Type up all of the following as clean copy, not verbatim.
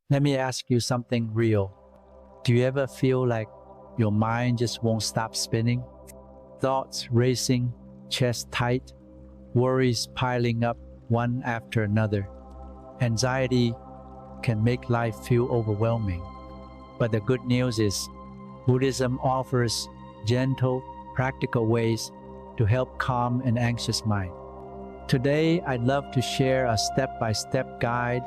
Let me ask you something real. Do you ever feel like your mind just won't stop spinning? Thoughts racing, chest tight, worries piling up one after another. Anxiety can make life feel overwhelming. But the good news is, Buddhism offers gentle, practical ways to help calm an anxious mind. Today, I'd love to share a step-by-step guide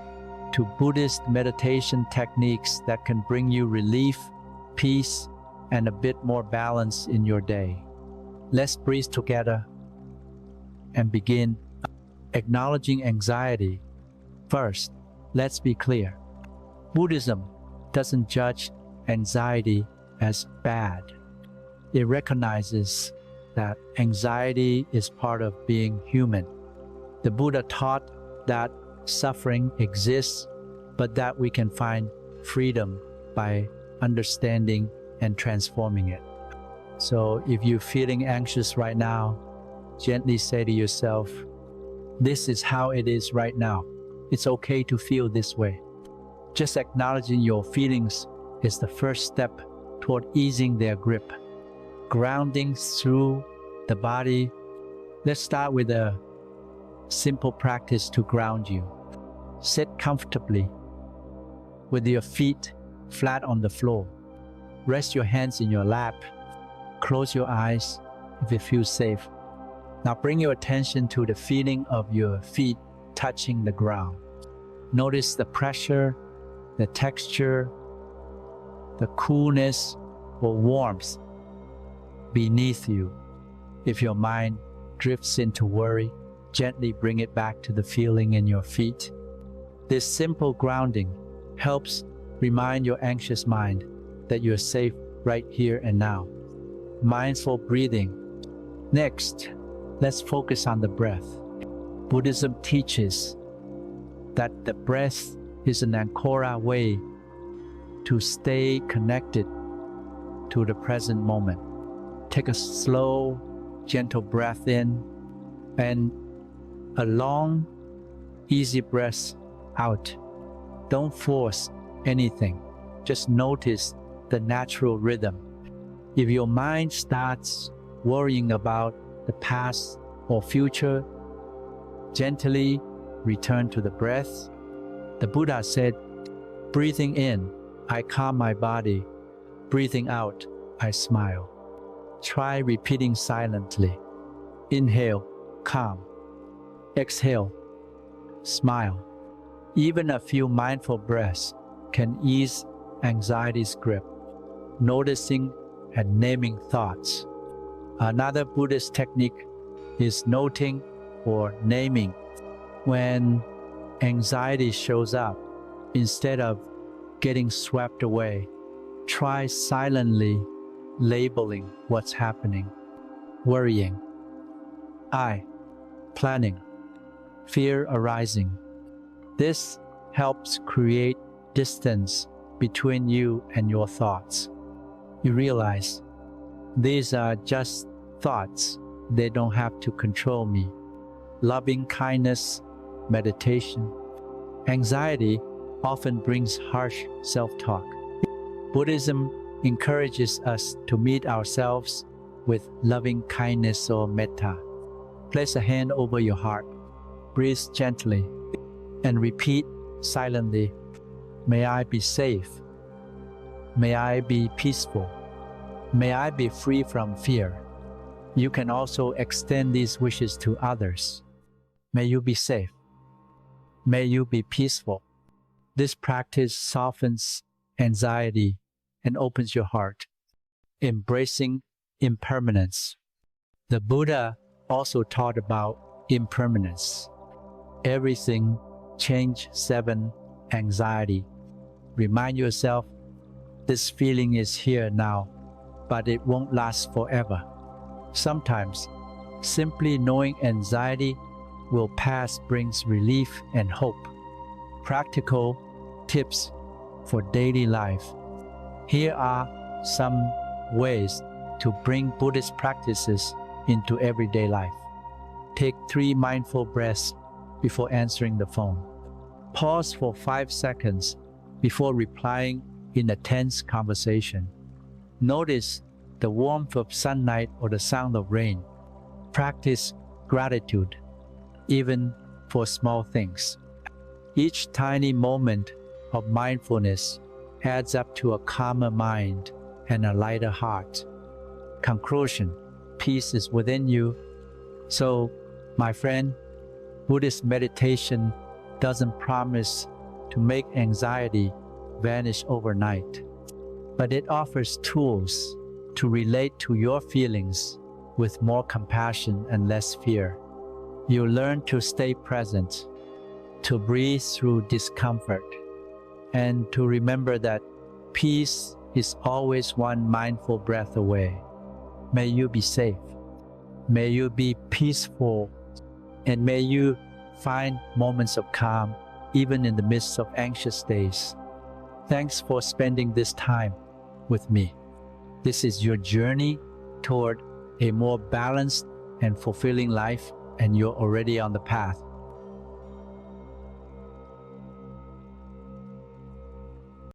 to Buddhist meditation techniques that can bring you relief, peace, and a bit more balance in your day. Let's breathe together and begin acknowledging anxiety. First, let's be clear. Buddhism doesn't judge anxiety as bad. It recognizes that anxiety is part of being human. The Buddha taught that suffering exists, but that we can find freedom by understanding and transforming it. So if you're feeling anxious right now, gently say to yourself, this is how it is right now. It's okay to feel this way. Just acknowledging your feelings is the first step toward easing their grip. Grounding through the body. Let's start with a simple practice to ground you. Sit comfortably with your feet flat on the floor. Rest your hands in your lap. Close your eyes if it feels safe. Now bring your attention to the feeling of your feet touching the ground. Notice the pressure, the texture, the coolness or warmth beneath you. If your mind drifts into worry, gently bring it back to the feeling in your feet. This simple grounding helps remind your anxious mind that you're safe right here and now. Mindful breathing. Next, let's focus on the breath. Buddhism teaches that the breath is an ancora way to stay connected to the present moment. Take a slow, gentle breath in and a long, easy breath out. Don't force anything. Just notice the natural rhythm. If your mind starts worrying about the past or future, gently return to the breath. The Buddha said, breathing in, I calm my body. Breathing out, I smile. Try repeating silently. Inhale, calm. Exhale, smile. Even a few mindful breaths can ease anxiety's grip. Noticing and naming thoughts. Another Buddhist technique is noting or naming. When anxiety shows up, instead of getting swept away, try silently labeling what's happening. Worrying. I. Planning. Fear arising. This helps create distance between you and your thoughts. You realize these are just thoughts. They don't have to control me. Loving kindness, meditation. Anxiety often brings harsh self-talk. Buddhism encourages us to meet ourselves with loving kindness or metta. Place a hand over your heart. Breathe gently and repeat silently, may I be safe. May I be peaceful. May I be free from fear. You can also extend these wishes to others. May you be safe. May you be peaceful. This practice softens anxiety and opens your heart. Embracing impermanence. The Buddha also taught about impermanence. Everything change 7 anxiety. Remind yourself, this feeling is here now, but it won't last forever. Sometimes, simply knowing anxiety will pass brings relief and hope. Practical tips for daily life. Here are some ways to bring Buddhist practices into everyday life. Take 3 mindful breaths before answering the phone. Pause for 5 seconds before replying in a tense conversation. Notice the warmth of sunlight or the sound of rain. Practice gratitude, even for small things. Each tiny moment of mindfulness adds up to a calmer mind and a lighter heart. Conclusion: peace is within you. So, my friend, Buddhist meditation doesn't promise to make anxiety vanish overnight, but it offers tools to relate to your feelings with more compassion and less fear. You learn to stay present, to breathe through discomfort, and to remember that peace is always one mindful breath away. May you be safe. May you be peaceful, and may you find moments of calm even in the midst of anxious days. Thanks for spending this time with me. This is your journey toward a more balanced and fulfilling life, and you're already on the path.